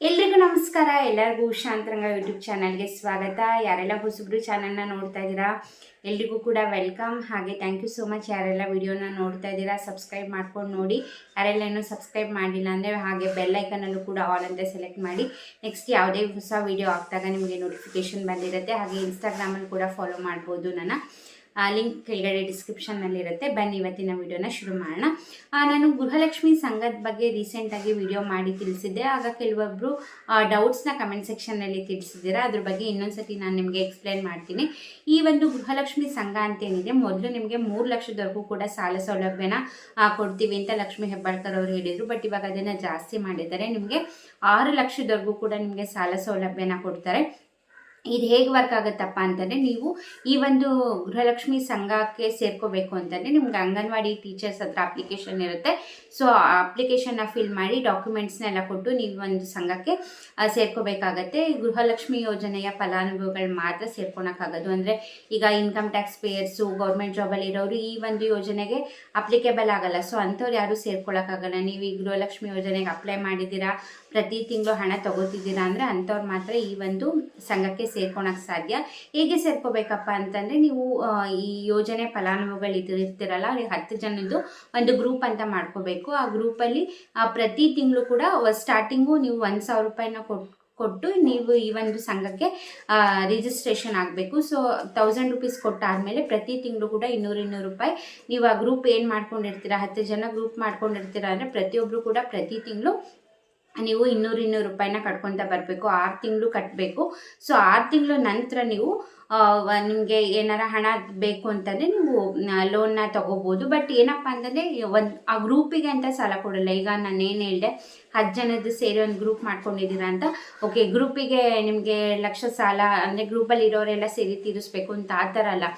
ಎಲ್ರಿಗೂ ನಮಸ್ಕಾರ. ಎಲ್ಲರಿಗೂ ಶಾಂತರಂಗ ಯೂಟ್ಯೂಬ್ ಚಾನಲ್ಗೆ ಸ್ವಾಗತ. ಯಾರೆಲ್ಲ ಹೊಸಬ್ರು ಚಾನಲ್ನ ನೋಡ್ತಾ ಇದ್ದೀರಾ ಎಲ್ರಿಗೂ ಕೂಡ ವೆಲ್ಕಮ್. ಹಾಗೆ ಥ್ಯಾಂಕ್ ಯು ಸೋ ಮಚ್ ಯಾರೆಲ್ಲ ವಿಡಿಯೋನ ನೋಡ್ತಾ ಇದ್ದೀರಾ. ಸಬ್ಸ್ಕ್ರೈಬ್ ಮಾಡ್ಕೊಂಡು ನೋಡಿ. ಯಾರೆಲ್ಲ ಇನ್ನೂ ಸಬ್ಸ್ಕ್ರೈಬ್ ಮಾಡಿಲ್ಲ ಅಂದರೆ ಹಾಗೆ ಬೆಲ್ ಐಕನಲ್ಲೂ ಕೂಡ ಆಲ್ ಅಂತ ಸೆಲೆಕ್ಟ್ ಮಾಡಿ. ನೆಕ್ಸ್ಟ್ ಯಾವುದೇ ಹೊಸ ವಿಡಿಯೋ ಹಾಕಿದಾಗ ನಿಮಗೆ ನೋಟಿಫಿಕೇಶನ್ ಬಂದಿರುತ್ತೆ. ಹಾಗೆ ಇನ್ಸ್ಟಾಗ್ರಾಮಲ್ಲಿ ಕೂಡ ಫಾಲೋ ಮಾಡ್ಬೋದು. ನನ್ನ ಲಿಂಕ್ ಕೆಳಗಡೆ ಡಿಸ್ಕ್ರಿಪ್ಷನ್ನಲ್ಲಿರುತ್ತೆ. ಬನ್ನಿ ಇವತ್ತಿನ ವಿಡಿಯೋನ ಶುರು ಮಾಡೋಣ. ನಾನು ಗೃಹಲಕ್ಷ್ಮಿ ಸಂಘದ ಬಗ್ಗೆ ರೀಸೆಂಟಾಗಿ ವಿಡಿಯೋ ಮಾಡಿ ತಿಳಿಸಿದ್ದೆ. ಆಗ ಕೆಲವೊಬ್ಬರು ಡೌಟ್ಸ್ನ ಕಮೆಂಟ್ ಸೆಕ್ಷನ್ನಲ್ಲಿ ತಿಳಿಸಿದ್ದೀರಾ. ಅದ್ರ ಬಗ್ಗೆ ಇನ್ನೊಂದ್ಸತಿ ನಾನು ನಿಮಗೆ ಎಕ್ಸ್ಪ್ಲೇನ್ ಮಾಡ್ತೀನಿ. ಈ ಒಂದು ಗೃಹಲಕ್ಷ್ಮಿ ಸಂಘ ಅಂತೇನಿದೆ, ಮೊದಲು ನಿಮಗೆ 3 ಲಕ್ಷದವರೆಗೂ ಕೂಡ ಸಾಲ ಸೌಲಭ್ಯನ ಕೊಡ್ತೀವಿ ಅಂತ ಲಕ್ಷ್ಮೀ ಹೆಬ್ಬಾಳ್ಕರ್ ಅವರು ಹೇಳಿದರು. ಬಟ್ ಇವಾಗ ಅದನ್ನು ಜಾಸ್ತಿ ಮಾಡಿದ್ದಾರೆ. ನಿಮಗೆ 6 ಲಕ್ಷದವರೆಗೂ ಕೂಡ ನಿಮಗೆ ಸಾಲ ಸೌಲಭ್ಯನ ಕೊಡ್ತಾರೆ. ಇದು ಹೇಗೆ ವರ್ಕ್ ಆಗುತ್ತಪ್ಪ ಅಂತಂದರೆ, ನೀವು ಈ ಒಂದು ಗೃಹಲಕ್ಷ್ಮಿ ಸಂಘಕ್ಕೆ ಸೇರ್ಕೋಬೇಕು ಅಂತಂದರೆ ನಿಮ್ಗೆ ಅಂಗನವಾಡಿ ಟೀಚರ್ಸ್ ಹತ್ರ ಅಪ್ಲಿಕೇಶನ್ ಇರುತ್ತೆ. ಸೊ ಆ ಅಪ್ಲಿಕೇಶನ್ನ ಫಿಲ್ ಮಾಡಿ ಡಾಕ್ಯುಮೆಂಟ್ಸ್ನೆಲ್ಲ ಕೊಟ್ಟು ನೀವು ಒಂದು ಸಂಘಕ್ಕೆ ಸೇರ್ಕೋಬೇಕಾಗತ್ತೆ. ಗೃಹಲಕ್ಷ್ಮಿ ಯೋಜನೆಯ ಫಲಾನುಭವಿಗಳು ಮಾತ್ರ ಸೇರ್ಕೊಳಕ್ಕಾಗೋದು. ಅಂದರೆ ಈಗ ಇನ್ಕಮ್ ಟ್ಯಾಕ್ಸ್ ಪೇಯರ್ಸು, ಗೌರ್ಮೆಂಟ್ ಜಾಬಲ್ಲಿ ಇರೋರು ಈ ಒಂದು ಯೋಜನೆಗೆ ಅಪ್ಲಿಕೇಬಲ್ ಆಗಲ್ಲ. ಸೊ ಅಂಥವ್ರು ಯಾರೂ ಸೇರ್ಕೊಳ್ಳೋಕ್ಕಾಗಲ್ಲ. ನೀವು ಈ ಗೃಹಲಕ್ಷ್ಮಿ ಯೋಜನೆಗೆ ಅಪ್ಲೈ ಮಾಡಿದ್ದೀರಾ, ಪ್ರತಿ ತಿಂಗಳು ಹಣ ತಗೋತಿದ್ದೀರಾ ಅಂದರೆ ಅಂಥವ್ರು ಮಾತ್ರ ಈ ಒಂದು ಸಂಘಕ್ಕೆ ಸೇರ್ಕೊಳಕ್ಕೆ ಸಾಧ್ಯ. ಹೇಗೆ ಸೇರ್ಕೋಬೇಕಪ್ಪ ಅಂತಂದರೆ, ನೀವು ಈ ಯೋಜನೆ ಫಲಾನುಭವಿಗಳು ಇರ್ತಿರಲ್ಲ, ಅವ್ರಿಗೆ 10 ಜನದ್ದು ಒಂದು ಗ್ರೂಪ್ ಅಂತ ಮಾಡ್ಕೋಬೇಕು. ಆ ಗ್ರೂಪಲ್ಲಿ ಪ್ರತಿ ತಿಂಗಳು ಕೂಡ ಸ್ಟಾರ್ಟಿಂಗು ನೀವು 1,000 ರೂಪಾಯಿನ ಕೊಟ್ಟು ನೀವು ಈ ಒಂದು ಸಂಘಕ್ಕೆ ರಿಜಿಸ್ಟ್ರೇಷನ್ ಆಗಬೇಕು. ಸೊ 1000 ರೂಪೀಸ್ ಕೊಟ್ಟಾದಮೇಲೆ ಪ್ರತಿ ತಿಂಗಳು ಕೂಡ 200 ರೂಪಾಯಿ ನೀವು ಆ ಗ್ರೂಪ್ ಏನು ಮಾಡ್ಕೊಂಡಿರ್ತೀರಾ, 10 ಜನ ಗ್ರೂಪ್ ಮಾಡ್ಕೊಂಡಿರ್ತೀರಾ ಅಂದರೆ ಪ್ರತಿಯೊಬ್ಬರು ಕೂಡ ಪ್ರತಿ ತಿಂಗಳು ನೀವು 200 ರೂಪಾಯಿನ ಕಟ್ಕೊತಾ ಬರಬೇಕು. 6 ತಿಂಗಳು ಕಟ್ಟಬೇಕು. ಸೊ 6 ತಿಂಗಳು ನಂತರ ನೀವು ನಿಮಗೆ ಏನಾರ ಹಣ ಬೇಕು ಅಂತಂದರೆ ನೀವು ಲೋನ್ನ ತೊಗೋಬೋದು. ಬಟ್ ಏನಪ್ಪ ಅಂತಂದರೆ, ಆ ಗ್ರೂಪಿಗೆ ಅಂತ ಸಾಲ ಕೊಡಲ್ಲ. ಈಗ ನಾನು ಏನು ಹೇಳಿದೆ, 10 ಜನದ್ದು ಸೇರಿ ಒಂದು ಗ್ರೂಪ್ ಮಾಡ್ಕೊಂಡಿದ್ದೀರಾ ಅಂತ, ಓಕೆ ಗ್ರೂಪಿಗೆ ನಿಮಗೆ 1 ಲಕ್ಷ ಸಾಲ ಅಂದರೆ ಗ್ರೂಪಲ್ಲಿ ಇರೋರೆಲ್ಲ ಸೇರಿ ತೀರಿಸ್ಬೇಕು ಅಂತ ಆ ಥರ ಅಲ್ಲ.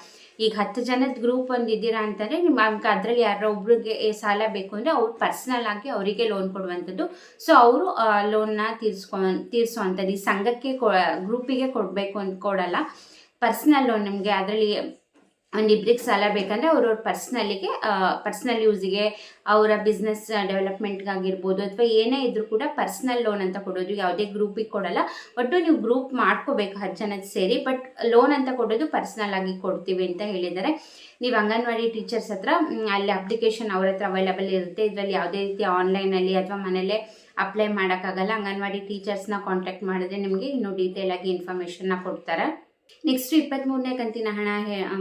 ಈಗ 10 ಜನದ ಗ್ರೂಪ್ ಒಂದಿದ್ದೀರಾ ಅಂತಂದರೆ ನಿಮ್ಗೆ ಅದರಲ್ಲಿ ಯಾರೋ ಒಬ್ರಿಗೆ ಸಾಲ ಬೇಕು ಅಂದರೆ ಅವ್ರು ಪರ್ಸ್ನಲ್ ಆಗಿ ಅವರಿಗೆ ಲೋನ್ ಕೊಡುವಂಥದ್ದು. ಸೊ ಅವರು ಲೋನ್ನ ತೀರಿಸುವಂಥದ್ದು. ಈ ಸಂಘಕ್ಕೆ ಗ್ರೂಪಿಗೆ ಕೊಡಬೇಕು ಅಂತ ಕೊಡಲ್ಲ. ಪರ್ಸ್ನಲ್ ಲೋನ್ ನಿಮಗೆ ಅದರಲ್ಲಿ ಒಂದಿಬ್ಬರಿಗೆ ಸಾಲ ಬೇಕಂದರೆ ಅವ್ರವ್ರ ಪರ್ಸ್ನಲ್ ಯೂಸಿಗೆ, ಅವರ ಬಿಸ್ನೆಸ್ ಡೆವಲಪ್ಮೆಂಟ್ಗಾಗಿರ್ಬೋದು ಅಥವಾ ಏನೇ ಇದ್ರೂ ಕೂಡ ಪರ್ಸ್ನಲ್ ಲೋನ್ ಅಂತ ಕೊಡೋದು. ಯಾವುದೇ ಗ್ರೂಪಿಗೆ ಕೊಡಲ್ಲ. ಒಟ್ಟು ನೀವು ಗ್ರೂಪ್ ಮಾಡ್ಕೋಬೇಕು 10 ಜನದ ಸೇರಿ. ಬಟ್ ಲೋನ್ ಅಂತ ಕೊಡೋದು ಪರ್ಸ್ನಲ್ ಆಗಿ ಕೊಡ್ತೀವಿ ಅಂತ ಹೇಳಿದ್ದಾರೆ. ನೀವು ಅಂಗನವಾಡಿ ಟೀಚರ್ಸ್ ಹತ್ರ ಅಲ್ಲಿ ಅಪ್ಲಿಕೇಶನ್ ಅವ್ರ ಹತ್ರ ಅವೈಲಬಲ್ ಇರುತ್ತೆ. ಇದರಲ್ಲಿ ಯಾವುದೇ ರೀತಿ ಆನ್ಲೈನಲ್ಲಿ ಅಥವಾ ಮನೆಯಲ್ಲೇ ಅಪ್ಲೈ ಮಾಡೋಕ್ಕಾಗಲ್ಲ. ಅಂಗನವಾಡಿ ಟೀಚರ್ಸ್ನ ಕಾಂಟ್ಯಾಕ್ಟ್ ಮಾಡಿದ್ರೆ ನಿಮಗೆ ಇನ್ನೂ ಡೀಟೇಲ್ ಆಗಿ ಇನ್ಫಾರ್ಮೇಷನ್ನ ಕೊಡ್ತಾರೆ. ನೆಕ್ಸ್ಟ್ 23ನೇ ಕಂತಿನ ಹಣ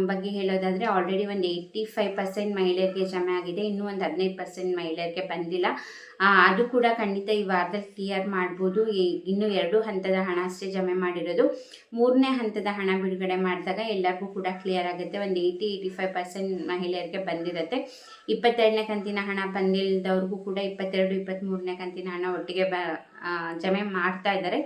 ಬಗ್ಗೆ ಹೇಳೋದಾದರೆ, ಆಲ್ರೆಡಿ ಒಂದು 85% ಮಹಿಳೆಯರಿಗೆ ಜಮೆ ಆಗಿದೆ. ಇನ್ನೂ ಒಂದು 15% ಮಹಿಳೆಯರಿಗೆ ಬಂದಿಲ್ಲ. ಅದು ಕೂಡ ಖಂಡಿತ ಈ ವಾರದಲ್ಲಿ ಕ್ಲಿಯರ್ ಮಾಡ್ಬೋದು. ಇನ್ನೂ 2 ಹಂತದ ಹಣ ಅಷ್ಟೇ ಜಮೆ ಮಾಡಿರೋದು. 3ನೇ ಹಂತದ ಹಣ ಬಿಡುಗಡೆ ಮಾಡಿದಾಗ ಎಲ್ಲರಿಗೂ ಕೂಡ ಕ್ಲಿಯರ್ ಆಗುತ್ತೆ. ಒಂದು 80-85% ಮಹಿಳೆಯರಿಗೆ ಬಂದಿರುತ್ತೆ. 22ನೇ ಕಂತಿನ ಹಣ ಬಂದಿಲ್ಲದವ್ರಿಗೂ ಕೂಡ 22, 23ನೇ ಕಂತಿನ ಹಣ ಒಟ್ಟಿಗೆ ಜಮೆ ಮಾಡ್ತಾ ಇದ್ದಾರೆ.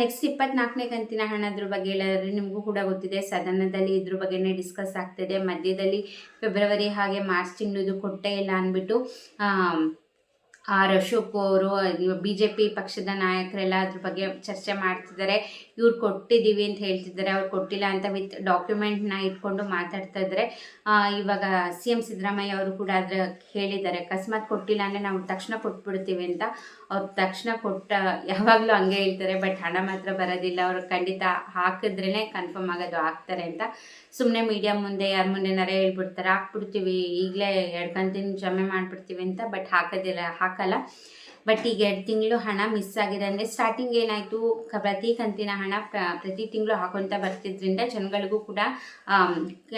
ನೆಕ್ಸ್ಟ್ 24ನೇ ಕಂತಿನ ಹಣದ್ರ ಬಗ್ಗೆ ಹೇಳಿದ್ರೆ, ನಿಮಗೂ ಕೂಡ ಗೊತ್ತಿದೆ, ಸದನದಲ್ಲಿ ಇದ್ರ ಬಗ್ಗೆನೇ ಡಿಸ್ಕಸ್ ಆಗ್ತಿದೆ. ಮಧ್ಯದಲ್ಲಿ ಫೆಬ್ರವರಿ ಹಾಗೆ ಮಾರ್ಚ್ ತಿಂಗಳದು ಕೊಟ್ಟೇ ಇಲ್ಲ ಅಂದ್ಬಿಟ್ಟು ಆರ್ ಅಶೋಕ್ ಅವರು, BJP ಪಕ್ಷದ ನಾಯಕರೆಲ್ಲ ಅದ್ರ ಬಗ್ಗೆ ಚರ್ಚೆ ಮಾಡ್ತಿದ್ದಾರೆ. ಇವ್ರು ಕೊಟ್ಟಿದ್ದೀವಿ ಅಂತ ಹೇಳ್ತಿದ್ದಾರೆ, ಅವ್ರು ಕೊಟ್ಟಿಲ್ಲ ಅಂತ ವಿತ್ ಡಾಕ್ಯುಮೆಂಟ್ನ ಇಟ್ಕೊಂಡು ಮಾತಾಡ್ತಾ ಇದ್ದಾರೆ. ಇವಾಗ CM ಸಿದ್ದರಾಮಯ್ಯ ಅವರು ಕೂಡ ಅದ್ರ ಹೇಳಿದ್ದಾರೆ, ಅಕಸ್ಮಾತ್ ಕೊಟ್ಟಿಲ್ಲ ಅಂದರೆ ನಾವು ತಕ್ಷಣ ಕೊಟ್ಬಿಡ್ತೀವಿ ಅಂತ. ಅವ್ರು ತಕ್ಷಣ ಯಾವಾಗಲೂ ಹಂಗೆ ಹೇಳ್ತಾರೆ, ಬಟ್ ಹಣ ಮಾತ್ರ ಬರೋದಿಲ್ಲ. ಅವ್ರು ಖಂಡಿತ ಹಾಕಿದ್ರೇ ಕನ್ಫರ್ಮ್ ಆಗೋದು ಹಾಕ್ತಾರೆ ಅಂತ. ಸುಮ್ಮನೆ ಮೀಡಿಯಾ ಮುಂದೆ ಯಾರ ಮುಂದೆನಾರೇ ಹೇಳ್ಬಿಡ್ತಾರೆ, ಹಾಕ್ಬಿಡ್ತೀವಿ ಈಗಲೇ 2 ಕಂತಿನ ಜಮೆ ಮಾಡಿಬಿಡ್ತೀವಿ ಅಂತ. ಬಟ್ ಹಾಕಲ್ಲ. ಬಟ್ ಈಗ 2 ತಿಂಗಳು ಹಣ ಮಿಸ್ ಆಗಿದೆ. ಅಂದರೆ ಸ್ಟಾರ್ಟಿಂಗ್ ಏನಾಯಿತು, ಪ್ರತಿ ಕಂತಿನ ಹಣ ಪ್ರತಿ ತಿಂಗಳು ಹಾಕೊತ ಬರ್ತಿದ್ರಿಂದ ಜನಗಳಿಗೂ ಕೂಡ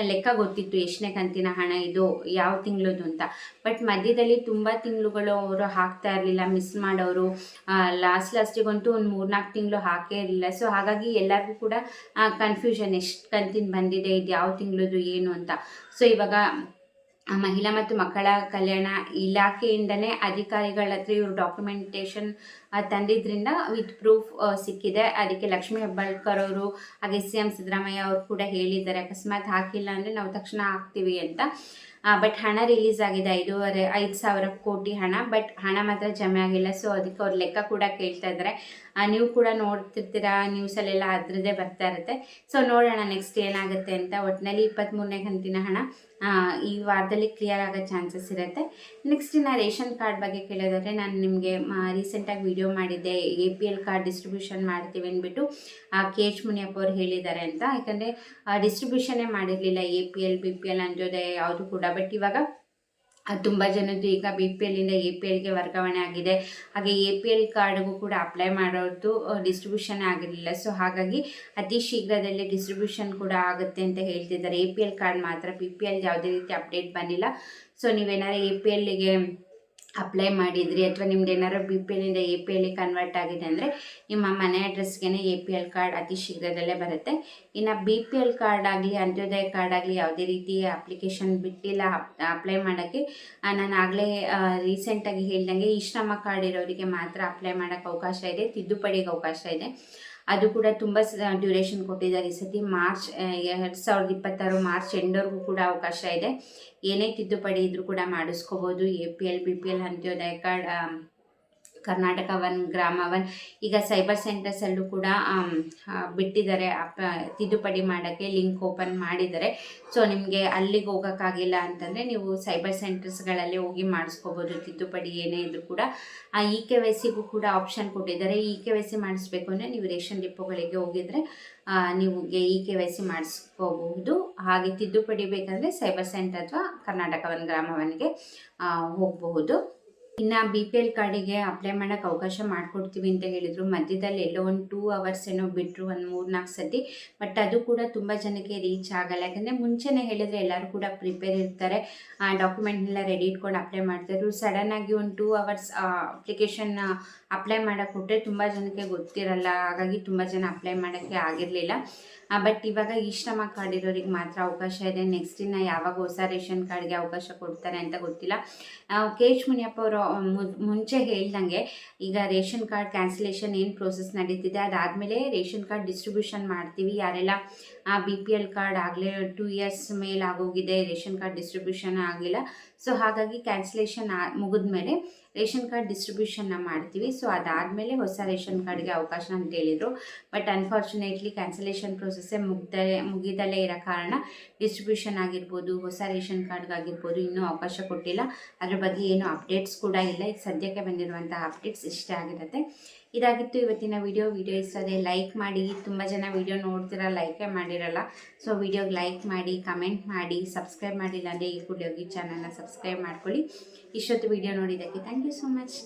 ಲೆಕ್ಕ ಗೊತ್ತಿತ್ತು ಎಷ್ಟನೇ ಕಂತಿನ ಹಣ ಇದು, ಯಾವ ತಿಂಗಳದು ಅಂತ. ಬಟ್ ಮಧ್ಯದಲ್ಲಿ ತುಂಬ ತಿಂಗಳುಗಳು ಅವರು ಹಾಕ್ತಾ ಇರಲಿಲ್ಲ, ಮಿಸ್ ಮಾಡೋರು. ಲಾಸ್ಟಿಗಂತೂ ಒಂದು 3-4 ತಿಂಗಳು ಹಾಕೇ ಇರಲಿಲ್ಲ. ಸೊ ಹಾಗಾಗಿ ಎಲ್ಲರಿಗೂ ಕೂಡ ಕನ್ಫ್ಯೂಷನ್, ಎಷ್ಟು ಕಂತಿನ ಬಂದಿದೆ, ಇದು ಯಾವ ತಿಂಗಳದು ಏನು ಅಂತ. ಸೊ ಇವಾಗ ಮಹಿಳಾ ಮತ್ತು ಮಕ್ಕಳ ಕಲ್ಯಾಣ ಇಲಾಖೆಯಿಂದನೇ ಅಧಿಕಾರಿಗಳ ಹತ್ರ ಇವರು ಡಾಕ್ಯುಮೆಂಟೇಷನ್ ತಂದಿದ್ರಿಂದ ವಿತ್ ಪ್ರೂಫ್ ಸಿಕ್ಕಿದೆ. ಅದಕ್ಕೆ ಲಕ್ಷ್ಮೀ ಹೆಬ್ಬಾಳ್ಕರ್ ಅವರು ಹಾಗೆ CM ಸಿದ್ದರಾಮಯ್ಯ ಅವರು ಕೂಡ ಹೇಳಿದ್ದಾರೆ, ಅಕಸ್ಮಾತ್ ಹಾಕಿಲ್ಲ ಅಂದರೆ ನಾವು ತಕ್ಷಣ ಹಾಕ್ತೀವಿ ಅಂತ. ಬಟ್ ಹಣ ರಿಲೀಸ್ ಆಗಿದೆ 5,000 ಕೋಟಿ ಹಣ. ಬಟ್ ಹಣ ಮಾತ್ರ ಜಮೆ ಆಗಿಲ್ಲ. ಸೊ ಅದಕ್ಕೆ ಅವ್ರು ಲೆಕ್ಕ ಕೂಡ ಕೇಳ್ತಾ ಇದ್ದಾರೆ. ನೀವು ಕೂಡ ನೋಡ್ತಿರ್ತೀರಾ, ನ್ಯೂಸಲ್ಲೆಲ್ಲ ಅದ್ರದ್ದೇ ಬರ್ತಾ ಇರುತ್ತೆ. ಸೊ ನೋಡೋಣ ನೆಕ್ಸ್ಟ್ ಏನಾಗುತ್ತೆ ಅಂತ. ಒಟ್ಟಿನಲ್ಲಿ 23ನೇ ಕಂತಿನ ಹಣ ಈ ವಾರದಲ್ಲಿ ಕ್ಲಿಯರ್ ಆಗೋ ಚಾನ್ಸಸ್ ಇರುತ್ತೆ. ನೆಕ್ಸ್ಟ್ ಇನ್ನು ರೇಷನ್ ಕಾರ್ಡ್ ಬಗ್ಗೆ ಕೇಳೋದಾದರೆ ನಾನು ನಿಮಗೆ ರೀಸೆಂಟಾಗಿ ವಿಡಿಯೋ ಮಾಡಿದ್ದೆ, APL ಕಾರ್ಡ್ ಡಿಸ್ಟ್ರಿಬ್ಯೂಷನ್ ಮಾಡ್ತೀವಿ ಅಂದ್ಬಿಟ್ಟು KH ಮುನಿಯಪ್ಪ ಅವ್ರು ಹೇಳಿದ್ದಾರೆ ಅಂತ. ಯಾಕಂದರೆ ಡಿಸ್ಟ್ರಿಬ್ಯೂಷನ್ನೇ ಮಾಡಿರಲಿಲ್ಲ APL BPL ಅಂಜೋದಯ ಯಾವುದು ಕೂಡ. ಬಟ್ ಇವಾಗ ತುಂಬ ಜನದ್ದು ಈಗ BPLಯಿಂದ APLಗೆ ವರ್ಗಾವಣೆ ಆಗಿದೆ. ಹಾಗೆ APL ಕಾರ್ಡ್ಗೂ ಕೂಡ ಅಪ್ಲೈ ಮಾಡೋದು ಡಿಸ್ಟ್ರಿಬ್ಯೂಷನ್ ಆಗಿರಲಿಲ್ಲ. ಸೊ ಹಾಗಾಗಿ ಅತಿ ಶೀಘ್ರದಲ್ಲೇ ಡಿಸ್ಟ್ರಿಬ್ಯೂಷನ್ ಕೂಡ ಆಗುತ್ತೆ ಅಂತ ಹೇಳ್ತಿದ್ದಾರೆ. APL ಕಾರ್ಡ್ ಮಾತ್ರ, BPL ಯಾವುದೇ ರೀತಿ ಅಪ್ಡೇಟ್ ಬಂದಿಲ್ಲ. ಸೊ ನೀವೇನಾದ್ರು APLಗೆ ಅಪ್ಲೈ ಮಾಡಿದ್ರಿ ಅಥವಾ ನಿಮ್ದು ಏನಾರು BPLಯಿಂದ APLಗೆ ಕನ್ವರ್ಟ್ ಆಗಿದೆ ಅಂದರೆ ನಿಮ್ಮ ಮನೆ ಅಡ್ರೆಸ್ಗೆ APL ಕಾರ್ಡ್ ಅತಿ ಶೀಘ್ರದಲ್ಲೇ ಬರುತ್ತೆ. ಇನ್ನು BPL ಕಾರ್ಡ್ ಆಗಲಿ ಅಂತ್ಯೋದಯ ಕಾರ್ಡ್ ಆಗಲಿ ಯಾವುದೇ ರೀತಿ ಅಪ್ಲಿಕೇಶನ್ ಬಿಟ್ಟಿಲ್ಲ ಅಪ್ಲೈ ಮಾಡೋಕ್ಕೆ. ನಾನು ಆಗಲೇ ರೀಸೆಂಟಾಗಿ ಹೇಳ್ದಂಗೆ ಈ ಶ್ರಮ ಕಾರ್ಡ್ ಇರೋರಿಗೆ ಮಾತ್ರ ಅಪ್ಲೈ ಮಾಡೋಕ್ಕೆ ಅವಕಾಶ ಇದೆ, ತಿದ್ದುಪಡಿಗೆ ಅವಕಾಶ ಇದೆ. ಅದು ಕೂಡ ತುಂಬ ಡ್ಯೂರೇಷನ್ ಕೊಟ್ಟಿದ್ದಾರೆ. ಈ ಸತಿ ಮಾರ್ಚ್ 2026 ಮಾರ್ಚ್ ಎಂಡ್ವರೆಗೂ ಕೂಡ ಅವಕಾಶ ಇದೆ. ಏನೇ ತಿದ್ದುಪಡಿ ಇದ್ರೂ ಕೂಡ ಮಾಡಿಸ್ಕೋಬೋದು. APL BPL Antyodaya card, Karnataka 1 ಗ್ರಾಮ 1 ಈಗ ಸೈಬರ್ ಸೆಂಟರ್ಸಲ್ಲೂ ಕೂಡ ಬಿಟ್ಟಿದ್ದಾರೆ ತಿದ್ದುಪಡಿ ಮಾಡೋಕ್ಕೆ, ಲಿಂಕ್ ಓಪನ್ ಮಾಡಿದ್ದಾರೆ. ಸೊ ನಿಮಗೆ ಅಲ್ಲಿಗೆ ಹೋಗೋಕ್ಕಾಗಿಲ್ಲ ಅಂತಂದರೆ ನೀವು ಸೈಬರ್ ಸೆಂಟರ್ಸ್ಗಳಲ್ಲಿ ಹೋಗಿ ಮಾಡಿಸ್ಕೋಬೋದು ತಿದ್ದುಪಡಿ ಏನೇ ಇದ್ರೂ ಕೂಡ. EKYCಗೂ ಕೂಡ ಆಪ್ಷನ್ ಕೊಟ್ಟಿದ್ದಾರೆ. EKYC ಮಾಡಿಸ್ಬೇಕು ಅಂದರೆ ನೀವು ರೇಷನ್ ಡಿಪೋಗಳಿಗೆ ಹೋಗಿದರೆ ನೀವು EKYC ಮಾಡಿಸ್ಕೋಬಹುದು. ಹಾಗೆ ತಿದ್ದುಪಡಿ ಬೇಕಂದರೆ ಸೈಬರ್ ಸೆಂಟರ್ ಅಥವಾ ಕರ್ನಾಟಕ 1 ಗ್ರಾಮ 1ಗೆ ಹೋಗಬಹುದು. ಇನ್ನು BPL ಕಾರ್ಡಿಗೆ ಅಪ್ಲೈ ಮಾಡೋಕ್ಕೆ ಅವಕಾಶ ಮಾಡಿಕೊಡ್ತೀವಿ ಅಂತ ಹೇಳಿದರು. ಮಧ್ಯದಲ್ಲಿ ಎಲ್ಲೋ ಒಂದು 2 hours ಏನೋ ಬಿಟ್ಟರು, ಒಂದು 3-4 ಸತಿ. ಬಟ್ ಅದು ಕೂಡ ತುಂಬ ಜನಕ್ಕೆ ರೀಚ್ ಆಗಲ್ಲ. ಯಾಕಂದರೆ ಮುಂಚೆನೇ ಹೇಳಿದರೆ ಎಲ್ಲರೂ ಕೂಡ ಪ್ರಿಪೇರ್ ಇರ್ತಾರೆ, ಡಾಕ್ಯುಮೆಂಟ್ನೆಲ್ಲ ರೆಡಿ ಇಟ್ಕೊಂಡು ಅಪ್ಲೈ ಮಾಡ್ತಾಯಿದ್ರು. ಸಡನ್ನಾಗಿ ಒಂದು 2 hours ಅಪ್ಲಿಕೇಶನ್ ಅಪ್ಲೈ ಮಾಡೋಕ್ಕೆ ಕೊಟ್ಟರೆ ತುಂಬ ಜನಕ್ಕೆ ಗೊತ್ತಿರಲ್ಲ. ಹಾಗಾಗಿ ತುಂಬ ಜನ ಅಪ್ಲೈ ಮಾಡೋಕ್ಕೆ ಆಗಿರಲಿಲ್ಲ. ಬಟ್ ಇವಾಗ ಈ ಶ್ರಮ ಕಾರ್ಡ್ ಇರೋರಿಗೆ ಮಾತ್ರ ಅವಕಾಶ ಇದೆ. ನೆಕ್ಸ್ಟ್ ಇನ್ನು ಯಾವಾಗ ಹೊಸ ರೇಷನ್ ಕಾರ್ಡ್ಗೆ ಅವಕಾಶ ಕೊಡ್ತಾರೆ ಅಂತ ಗೊತ್ತಿಲ್ಲ. KH ಮುನಿಯಪ್ಪ ಅವರು ಮುಂಚೆ ಹೇಳ್ದಂಗೆ ಈಗ ರೇಷನ್ ಕಾರ್ಡ್ ಕ್ಯಾನ್ಸಲೇಷನ್ ಏನು ಪ್ರೋಸೆಸ್ ನಡೀತಿದೆ, ಅದಾದಮೇಲೆ ರೇಷನ್ ಕಾರ್ಡ್ ಡಿಸ್ಟ್ರಿಬ್ಯೂಷನ್ ಮಾಡ್ತೀವಿ. ಯಾರೆಲ್ಲ BPL ಕಾರ್ಡ್ ಆಗಲೇ 2 years ಮೇಲೆ ಆಗೋಗಿದೆ, ರೇಷನ್ ಕಾರ್ಡ್ ಡಿಸ್ಟ್ರಿಬ್ಯೂಷನ್ ಆಗಿಲ್ಲ. ಸೊ ಹಾಗಾಗಿ ಕ್ಯಾನ್ಸಲೇಷನ್ ಮುಗಿದ ಮೇಲೆ ರೇಷನ್ ಕಾರ್ಡ್ ಡಿಸ್ಟ್ರಿಬ್ಯೂಷನ್ನ ಮಾಡ್ತೀವಿ. ಸೊ ಅದಾದಮೇಲೆ ಹೊಸ ರೇಷನ್ ಕಾರ್ಡ್ಗೆ ಅವಕಾಶ ಅಂತ ಹೇಳಿದರು. ಬಟ್ ಅನ್ಫಾರ್ಚುನೇಟ್ಲಿ ಕ್ಯಾನ್ಸಲೇಷನ್ ಪ್ರೋಸೆಸ್ಸೇ ಮುಗಿದಲೇ ಇರೋ ಕಾರಣ ಡಿಸ್ಟ್ರಿಬ್ಯೂಷನ್ ಆಗಿರ್ಬೋದು, ಹೊಸ ರೇಷನ್ ಕಾರ್ಡ್ಗಾಗಿರ್ಬೋದು ಇನ್ನೂ ಅವಕಾಶ ಕೊಟ್ಟಿಲ್ಲ. ಅದ್ರ ಬಗ್ಗೆ ಏನೂ ಅಪ್ಡೇಟ್ಸ್ ಕೂಡ ಇಲ್ಲ. ಈಗ ಸದ್ಯಕ್ಕೆ ಬಂದಿರುವಂಥ ಅಪ್ಡೇಟ್ಸ್ ಇಷ್ಟೇ ಆಗಿರುತ್ತೆ. ಇದಾಗಿತ್ತು ಇವತ್ತಿನ ವಿಡಿಯೋ ಇಷ್ಟ ಆದರೆ ಲೈಕ್ ಮಾಡಿ. ತುಂಬ ಜನ ವಿಡಿಯೋ ನೋಡ್ತೀರಾ, ಲೈಕೇ ಮಾಡಿರಲ್ಲ. ಸೊ ವಿಡಿಯೋಗೆ ಲೈಕ್ ಮಾಡಿ, ಕಮೆಂಟ್ ಮಾಡಿ, ಸಬ್ಸ್ಕ್ರೈಬ್ ಮಾಡಿಲ್ಲ ಅಂದರೆ ಈ ಕೂಡಲೇ ಹೋಗಿ ಚಾನಲ್ನ ಸಬ್ಸ್ಕ್ರೈಬ್ ಮಾಡ್ಕೊಳ್ಳಿ. ಇಷ್ಟೊತ್ತು ವಿಡಿಯೋ ನೋಡಿದ್ದಕ್ಕೆ ಥ್ಯಾಂಕ್ ಯು ಸೋ ಮಚ್.